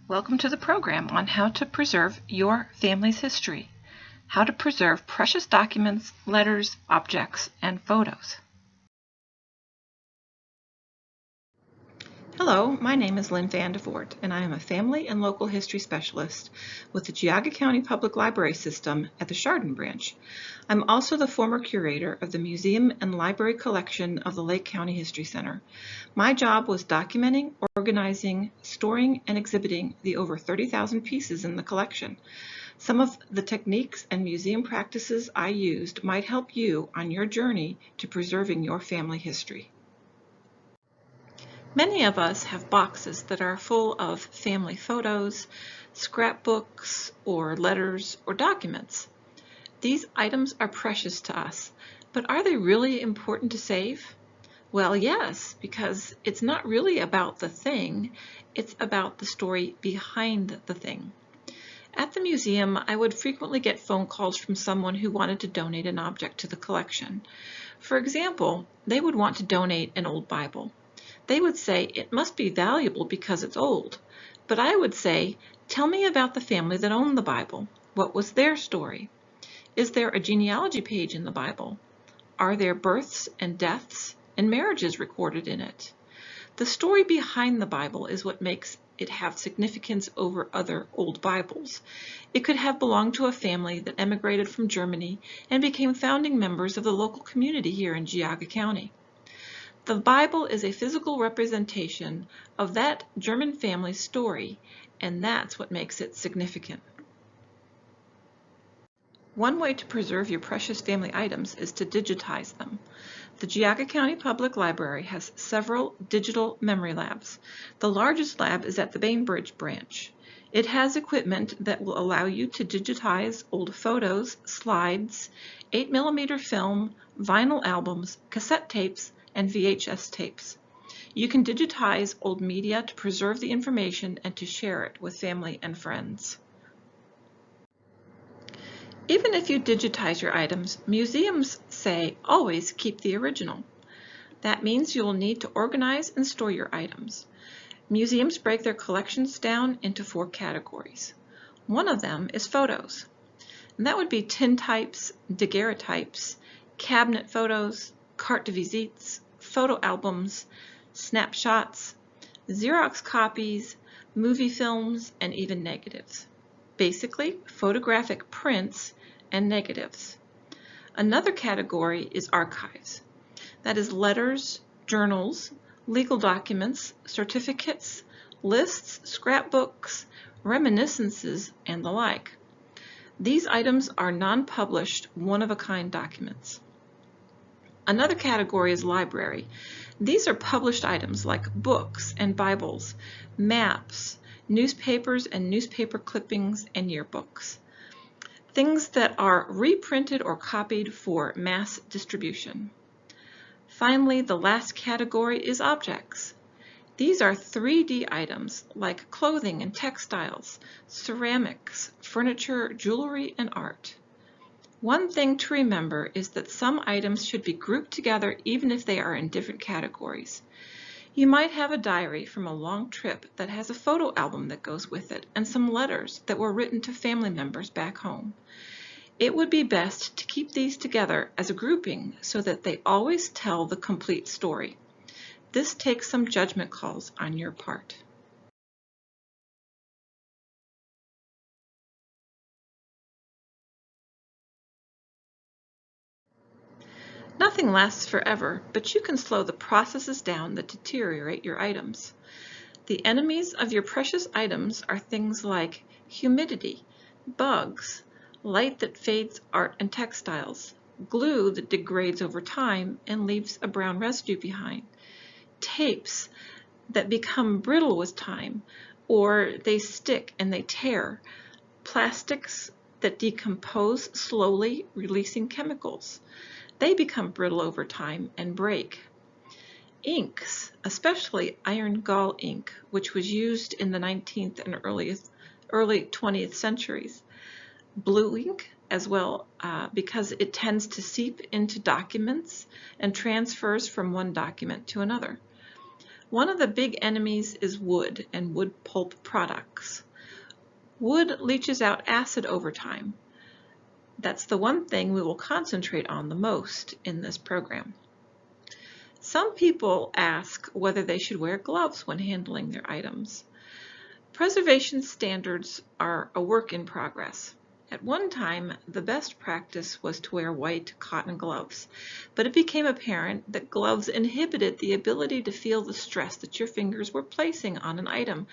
Welcome to the program on how to preserve your family's history, how to preserve precious documents, letters, objects, and photos. Hello, my name is Lynn Vandevoort, and I am a family and local history specialist with the Geauga County Public Library System at the Chardon Branch. I'm also the former curator of the Museum and Library Collection of the Lake County History Center. My job was documenting, organizing, storing, and exhibiting the over 30,000 pieces in the collection. Some of the techniques and museum practices I used might help you on your journey to preserving your family history. Many of us have boxes that are full of family photos, scrapbooks, or letters or documents. These items are precious to us, but are they really important to save? Well, yes, because it's not really about the thing, it's about the story behind the thing. At the museum, I would frequently get phone calls from someone who wanted to donate an object to the collection. For example, they would want to donate an old Bible. They would say it must be valuable because it's old. But I would say, tell me about the family that owned the Bible. What was their story? Is there a genealogy page in the Bible? Are there births and deaths and marriages recorded in it? The story behind the Bible is what makes it have significance over other old Bibles. It could have belonged to a family that emigrated from Germany and became founding members of the local community here in Geauga County. The Bible is a physical representation of that German family's story, and that's what makes it significant. One way to preserve your precious family items is to digitize them. The Geauga County Public Library has several digital memory labs. The largest lab is at the Bainbridge branch. It has equipment that will allow you to digitize old photos, slides, 8mm film, vinyl albums, cassette tapes, and VHS tapes. You can digitize old media to preserve the information and to share it with family and friends. Even if you digitize your items, museums say always keep the original. That means you will need to organize and store your items. Museums break their collections down into 4 categories. One of them is photos. And that would be tintypes, daguerreotypes, cabinet photos, carte de visites, photo albums, snapshots, Xerox copies, movie films, and even negatives. Basically, photographic prints and negatives. Another category is archives. That is letters, journals, legal documents, certificates, lists, scrapbooks, reminiscences, and the like. These items are non-published, one-of-a-kind documents. Another category is library. These are published items like books and Bibles, maps, newspapers and newspaper clippings, and yearbooks. Things that are reprinted or copied for mass distribution. Finally, the last category is objects. These are 3D items like clothing and textiles, ceramics, furniture, jewelry, and art. One thing to remember is that some items should be grouped together even if they are in different categories. You might have a diary from a long trip that has a photo album that goes with it and some letters that were written to family members back home. It would be best to keep these together as a grouping so that they always tell the complete story. This takes some judgment calls on your part. Nothing lasts forever, but you can slow the processes down that deteriorate your items. The enemies of your precious items are things like humidity, bugs, light that fades art and textiles, glue that degrades over time and leaves a brown residue behind, tapes that become brittle with time, or they stick and they tear, plastics that decompose slowly, releasing chemicals. They become brittle over time and break. Inks, especially iron gall ink, which was used in the 19th and early 20th centuries. Blue ink as well, because it tends to seep into documents and transfers from one document to another. One of the big enemies is wood and wood pulp products. Wood leaches out acid over time. That's the one thing we will concentrate on the most in this program. Some people ask whether they should wear gloves when handling their items. Preservation standards are a work in progress. At one time, the best practice was to wear white cotton gloves, but it became apparent that gloves inhibited the ability to feel the stress that your fingers were placing on an item.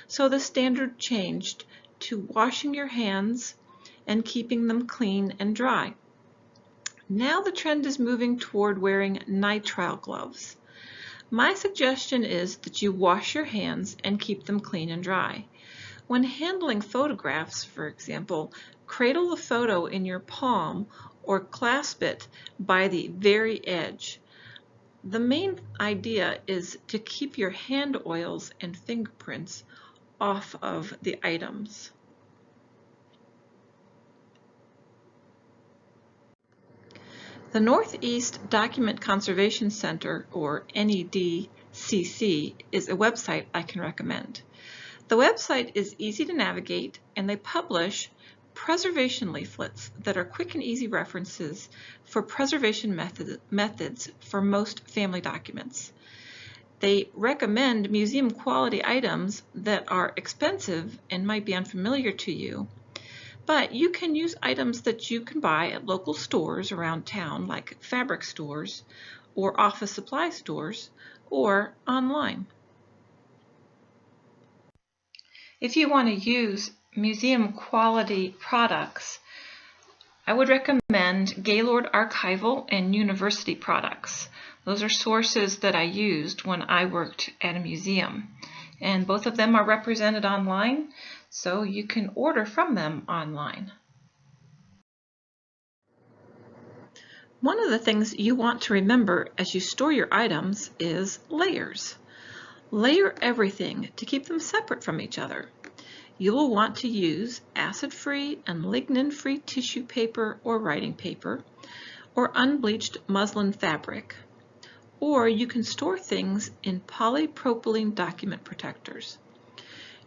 So the standard changed to washing your hands and keeping them clean and dry. Now the trend is moving toward wearing nitrile gloves. My suggestion is that you wash your hands and keep them clean and dry. When handling photographs, for example, cradle the photo in your palm or clasp it by the very edge. The main idea is to keep your hand oils and fingerprints off of the items. The Northeast Document Conservation Center, or NEDCC, is a website I can recommend. The website is easy to navigate, and they publish preservation leaflets that are quick and easy references for preservation methods for most family documents. They recommend museum quality items that are expensive and might be unfamiliar to you, but you can use items that you can buy at local stores around town, like fabric stores or office supply stores, or online. If you want to use museum quality products, I would recommend Gaylord Archival and University products. Those are sources that I used when I worked at a museum, and both of them are represented online, so you can order from them online. One of the things you want to remember as you store your items is layers. Layer everything to keep them separate from each other. You will want to use acid-free and lignin-free tissue paper or writing paper, or unbleached muslin fabric. Or you can store things in polypropylene document protectors.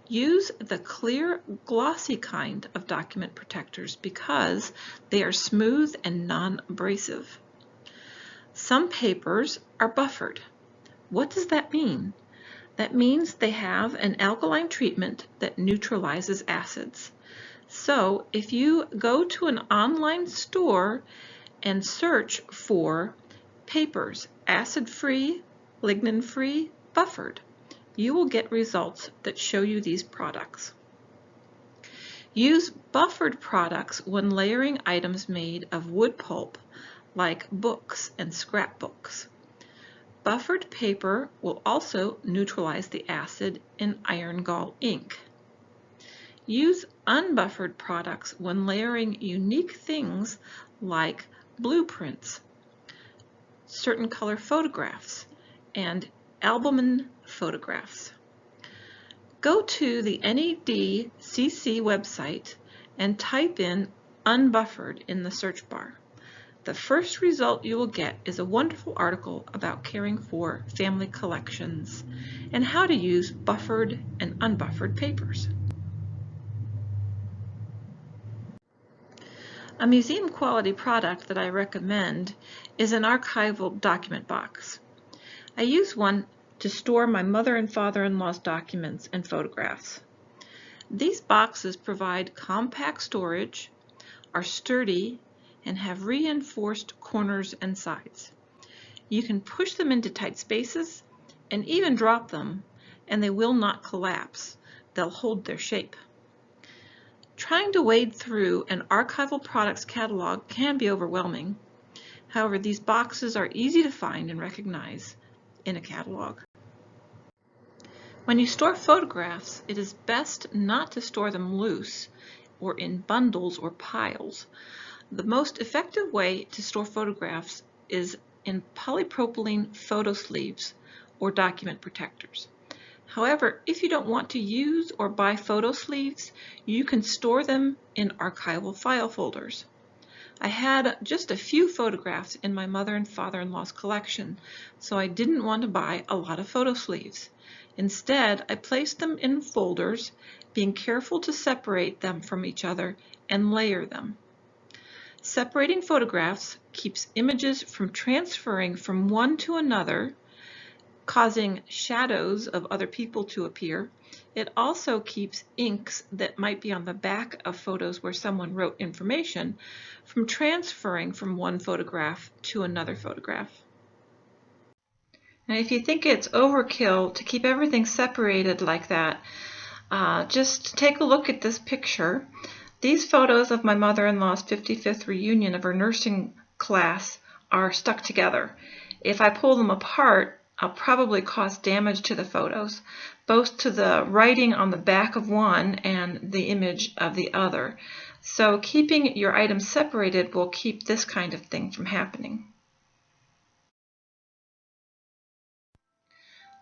Use the clear, glossy kind of document protectors because they are smooth and non-abrasive. Some papers are buffered. What does that mean? That means they have an alkaline treatment that neutralizes acids. So if you go to an online store and search for papers, acid-free, lignin-free, buffered, you will get results that show you these products. Use buffered products when layering items made of wood pulp, like books and scrapbooks. Buffered paper will also neutralize the acid in iron gall ink. Use unbuffered products when layering unique things like blueprints, certain color photographs, and albumin photographs. Go to the NEDCC website and type in unbuffered in the search bar. The first result you will get is a wonderful article about caring for family collections and how to use buffered and unbuffered papers. A museum quality product that I recommend is an archival document box. I use one to store my mother and father-in-law's documents and photographs. These boxes provide compact storage, are sturdy, and have reinforced corners and sides. You can push them into tight spaces and even drop them, and they will not collapse. They'll hold their shape. Trying to wade through an archival products catalog can be overwhelming. However, these boxes are easy to find and recognize in a catalog. When you store photographs, it is best not to store them loose or in bundles or piles. The most effective way to store photographs is in polypropylene photo sleeves or document protectors. However, if you don't want to use or buy photo sleeves, you can store them in archival file folders. I had just a few photographs in my mother and father-in-law's collection, so I didn't want to buy a lot of photo sleeves. Instead, I placed them in folders, being careful to separate them from each other and layer them. Separating photographs keeps images from transferring from one to another, causing shadows of other people to appear. It also keeps inks that might be on the back of photos where someone wrote information from transferring from one photograph to another photograph. And if you think it's overkill to keep everything separated like that, just take a look at this picture. These photos of my mother-in-law's 55th reunion of her nursing class are stuck together. If I pull them apart, I'll probably cause damage to the photos, both to the writing on the back of one and the image of the other. So keeping your items separated will keep this kind of thing from happening.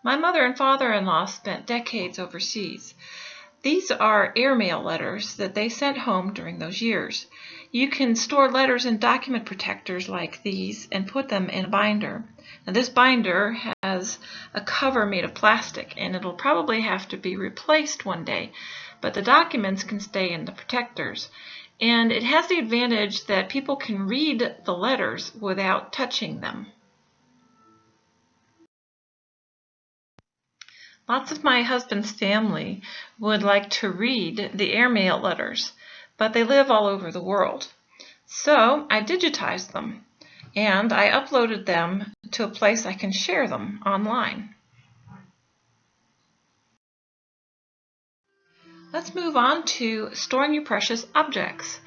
My mother and father-in-law spent decades overseas. These are airmail letters that they sent home during those years. You can store letters in document protectors like these and put them in a binder. Now, this binder has a cover made of plastic, and it'll probably have to be replaced one day, but the documents can stay in the protectors. And it has the advantage that people can read the letters without touching them. Lots of my husband's family would like to read the airmail letters, but they live all over the world. So I digitized them, and I uploaded them to a place I can share them online. Let's move on to storing your precious objects.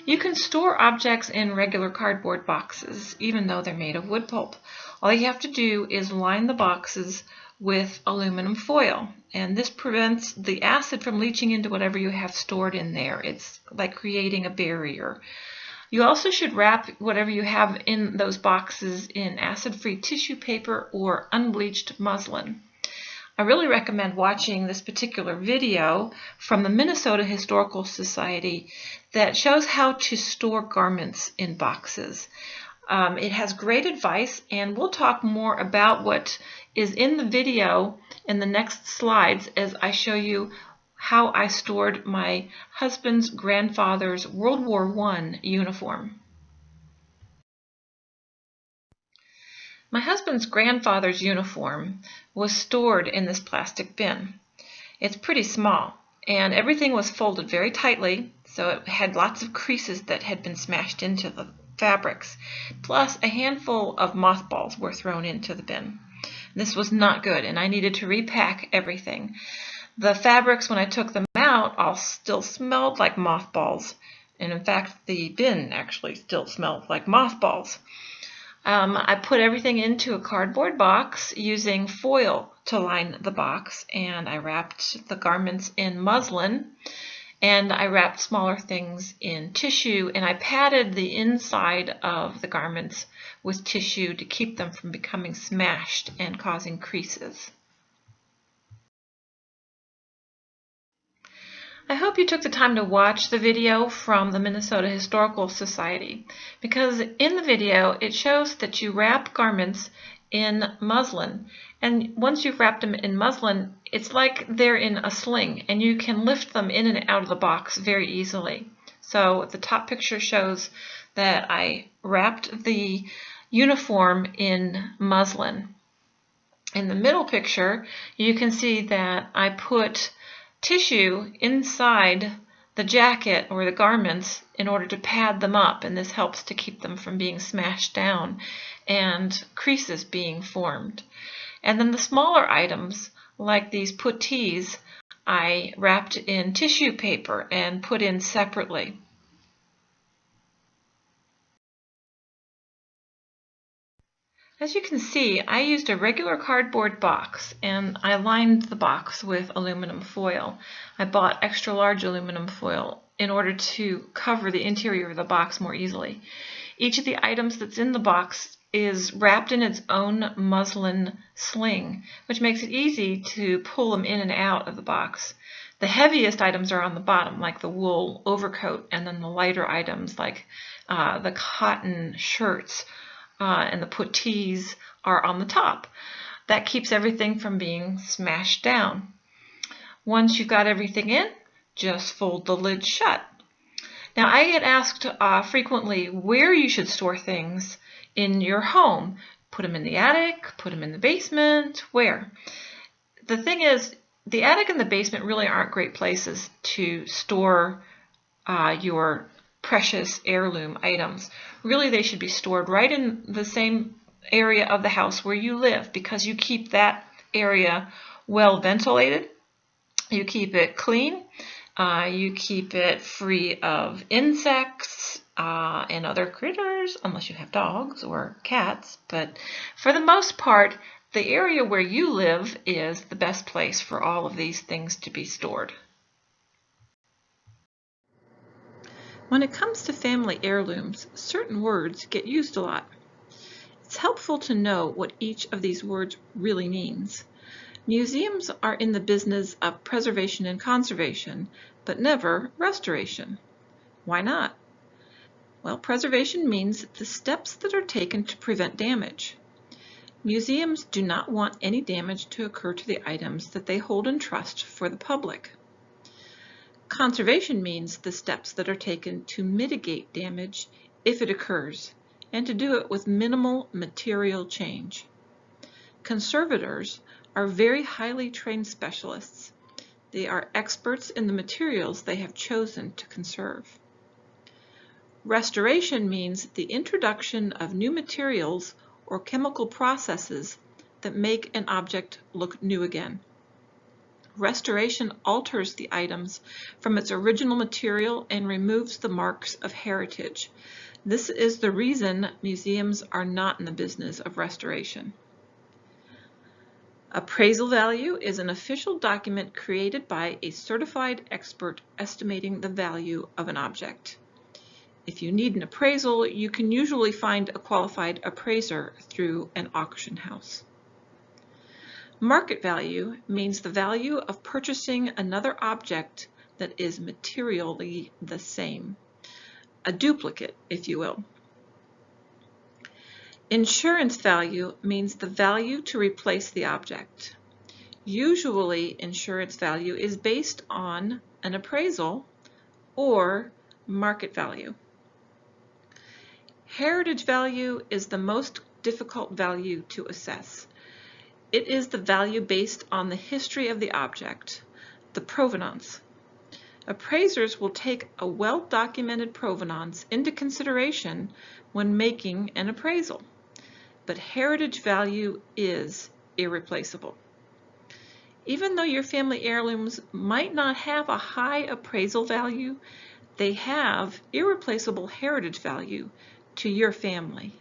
You can store objects in regular cardboard boxes, even though they're made of wood pulp. All you have to do is line the boxes with aluminum foil, and this prevents the acid from leaching into whatever you have stored in there. It's like creating a barrier. You also should wrap whatever you have in those boxes in acid-free tissue paper or unbleached muslin. I really recommend watching this particular video from the Minnesota Historical Society that shows how to store garments in boxes. It has great advice, and we'll talk more about what is in the video in the next slides as I show you how I stored my husband's grandfather's World War I uniform. My husband's grandfather's uniform was stored in this plastic bin. It's pretty small, and everything was folded very tightly, so it had lots of creases that had been smashed into the fabrics, plus a handful of mothballs were thrown into the bin. This was not good, and I needed to repack everything. The fabrics, when I took them out, all still smelled like mothballs, and in fact the bin actually still smelled like mothballs. I put everything into a cardboard box using foil to line the box, and I wrapped the garments in muslin, and I wrapped smaller things in tissue, and I padded the inside of the garments with tissue to keep them from becoming smashed and causing creases. I hope you took the time to watch the video from the Minnesota Historical Society, because in the video it shows that you wrap garments in muslin, and once you've wrapped them in muslin, it's like they're in a sling, and you can lift them in and out of the box very easily. So the top picture shows that I wrapped the uniform in muslin. In the middle picture, you can see that I put tissue inside the jacket or the garments in order to pad them up, and this helps to keep them from being smashed down and creases being formed. And then the smaller items, like these puttees, I wrapped in tissue paper and put in separately. As you can see, I used a regular cardboard box, and I lined the box with aluminum foil. I bought extra large aluminum foil in order to cover the interior of the box more easily. Each of the items that's in the box is wrapped in its own muslin sling, which makes it easy to pull them in and out of the box. The heaviest items are on the bottom, like the wool overcoat, and then the lighter items like the cotton shirts and the puttees are on the top. That keeps everything from being smashed down. Once you've got everything in, just fold the lid shut. Now, I get asked frequently where you should store things in your home. Put them in the attic, put them in the basement, where? The thing is, the attic and the basement really aren't great places to store your precious heirloom items. Really, they should be stored right in the same area of the house where you live, because you keep that area well ventilated, you keep it clean, you keep it free of insects and other critters, unless you have dogs or cats. But for the most part, the area where you live is the best place for all of these things to be stored. When it comes to family heirlooms, certain words get used a lot. It's helpful to know what each of these words really means. Museums are in the business of preservation and conservation, but never restoration. Why not? Well, preservation means the steps that are taken to prevent damage. Museums do not want any damage to occur to the items that they hold in trust for the public. Conservation means the steps that are taken to mitigate damage if it occurs, and to do it with minimal material change. Conservators are very highly trained specialists. They are experts in the materials they have chosen to conserve. Restoration means the introduction of new materials or chemical processes that make an object look new again. Restoration alters the items from its original material and removes the marks of heritage. This is the reason museums are not in the business of restoration. Appraisal value is an official document created by a certified expert estimating the value of an object. If you need an appraisal, you can usually find a qualified appraiser through an auction house. Market value means the value of purchasing another object that is materially the same. A duplicate, if you will. Insurance value means the value to replace the object. Usually, insurance value is based on an appraisal or market value. Heritage value is the most difficult value to assess. It is the value based on the history of the object, the provenance. Appraisers will take a well-documented provenance into consideration when making an appraisal, but heritage value is irreplaceable. Even though your family heirlooms might not have a high appraisal value, they have irreplaceable heritage value to your family.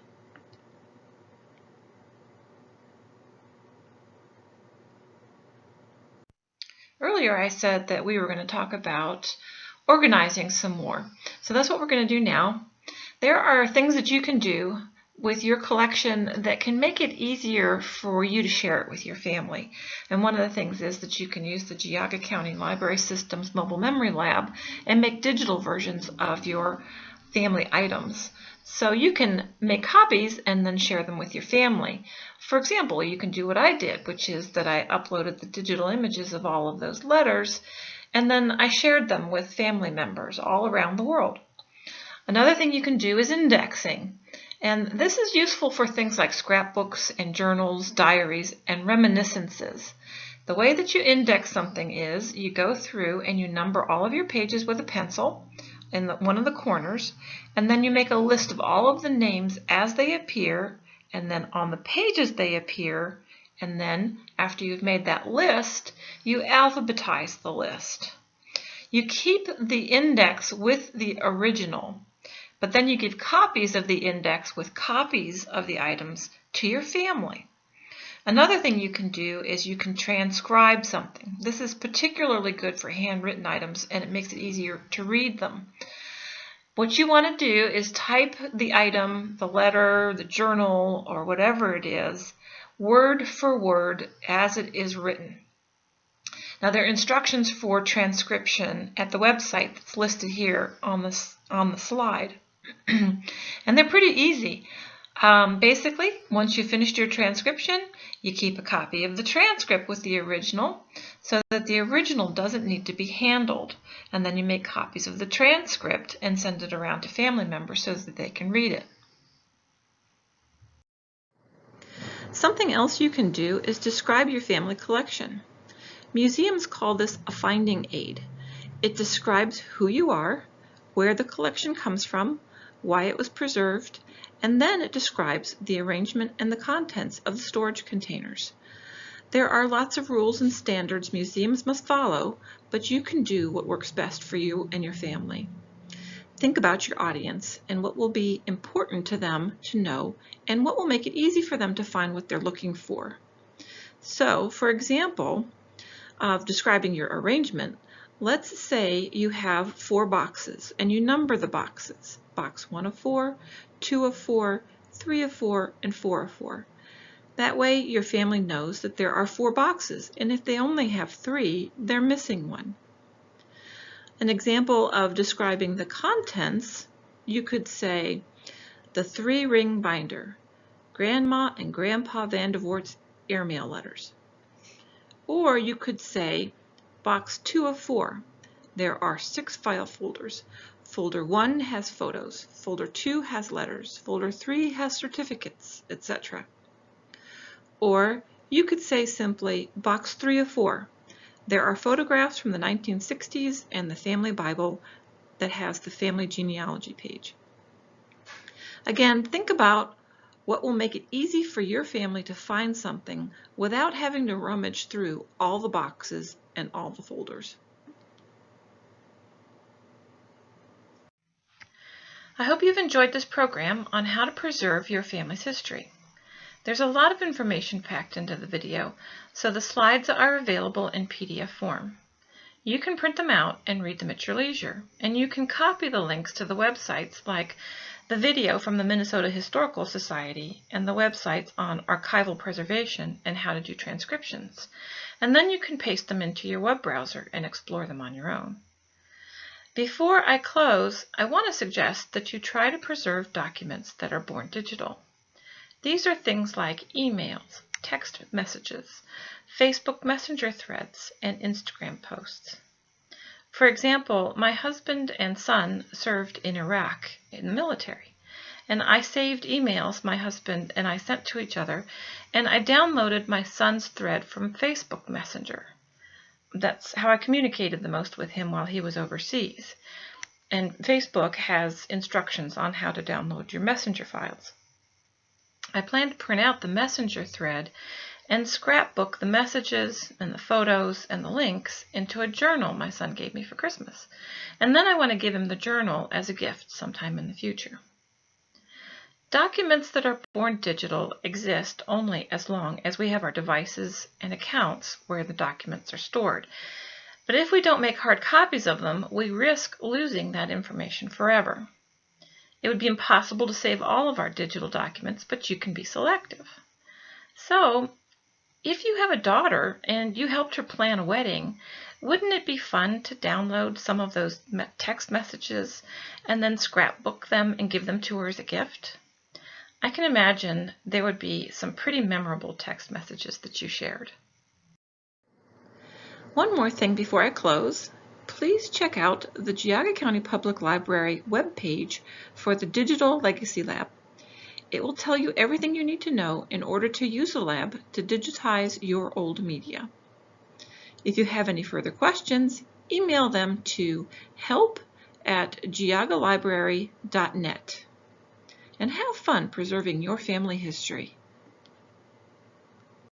Earlier I said that we were going to talk about organizing some more. So that's what we're going to do now. There are things that you can do with your collection that can make it easier for you to share it with your family. And one of the things is that you can use the Geauga County Library System's Mobile Memory Lab and make digital versions of your family items. So you can make copies and then share them with your family. For example, you can do what I did, which is that I uploaded the digital images of all of those letters, and then I shared them with family members all around the world. Another thing you can do is indexing. And this is useful for things like scrapbooks and journals, diaries, and reminiscences. The way that you index something is you go through and you number all of your pages with a pencil in one of the corners, and then you make a list of all of the names as they appear, and then on the pages they appear, and then after you've made that list, you alphabetize the list. You keep the index with the original, but then you give copies of the index with copies of the items to your family. Another thing you can do is you can transcribe something. This is particularly good for handwritten items, and it makes it easier to read them. What you want to do is type the item, the letter, the journal, or whatever it is, word for word as it is written. Now there are instructions for transcription at the website that's listed here on the slide. And they're pretty easy. Basically, once you've finished your transcription, you keep a copy of the transcript with the original so that the original doesn't need to be handled. And then you make copies of the transcript and send it around to family members so that they can read it. Something else you can do is describe your family collection. Museums call this a finding aid. It describes who you are, where the collection comes from, why it was preserved, and then it describes the arrangement and the contents of the storage containers. There are lots of rules and standards museums must follow, but you can do what works best for you and your family. Think about your audience and what will be important to them to know and what will make it easy for them to find what they're looking for. So, for example, of describing your arrangement, let's say you have 4 boxes and you number the boxes. Box 1 of 4, 2 of 4, 3 of 4, and 4 of 4. That way your family knows that there are 4 boxes, and if they only have 3, they're missing one. An example of describing the contents, you could say the 3-ring binder, Grandma and Grandpa Van de Voort's airmail letters. Or you could say box 2 of 4. There are 6 file folders. Folder 1 has photos, folder 2 has letters, folder 3 has certificates, etc. Or you could say simply box 3 of 4. There are photographs from the 1960s and the family Bible that has the family genealogy page. Again, think about what will make it easy for your family to find something without having to rummage through all the boxes and all the folders. I hope you've enjoyed this program on how to preserve your family's history. There's a lot of information packed into the video, so the slides are available in PDF form. You can print them out and read them at your leisure, and you can copy the links to the websites like the video from the Minnesota Historical Society and the websites on archival preservation and how to do transcriptions. And then you can paste them into your web browser and explore them on your own. Before I close, I want to suggest that you try to preserve documents that are born digital. These are things like emails, text messages, Facebook Messenger threads, and Instagram posts. For example, my husband and son served in Iraq in the military, and I saved emails my husband and I sent to each other, and I downloaded my son's thread from Facebook Messenger. That's how I communicated the most with him while he was overseas. And Facebook has instructions on how to download your Messenger files. I plan to print out the Messenger thread and scrapbook the messages and the photos and the links into a journal my son gave me for Christmas. And then I want to give him the journal as a gift sometime in the future. Documents that are born digital exist only as long as we have our devices and accounts where the documents are stored. But if we don't make hard copies of them, we risk losing that information forever. It would be impossible to save all of our digital documents, but you can be selective. So, if you have a daughter and you helped her plan a wedding, wouldn't it be fun to download some of those text messages and then scrapbook them and give them to her as a gift? I can imagine there would be some pretty memorable text messages that you shared. One more thing before I close. Please check out the Geauga County Public Library webpage for the Digital Legacy Lab. It will tell you everything you need to know in order to use the lab to digitize your old media. If you have any further questions, email them to help@geaugalibrary.net. And have fun preserving your family history.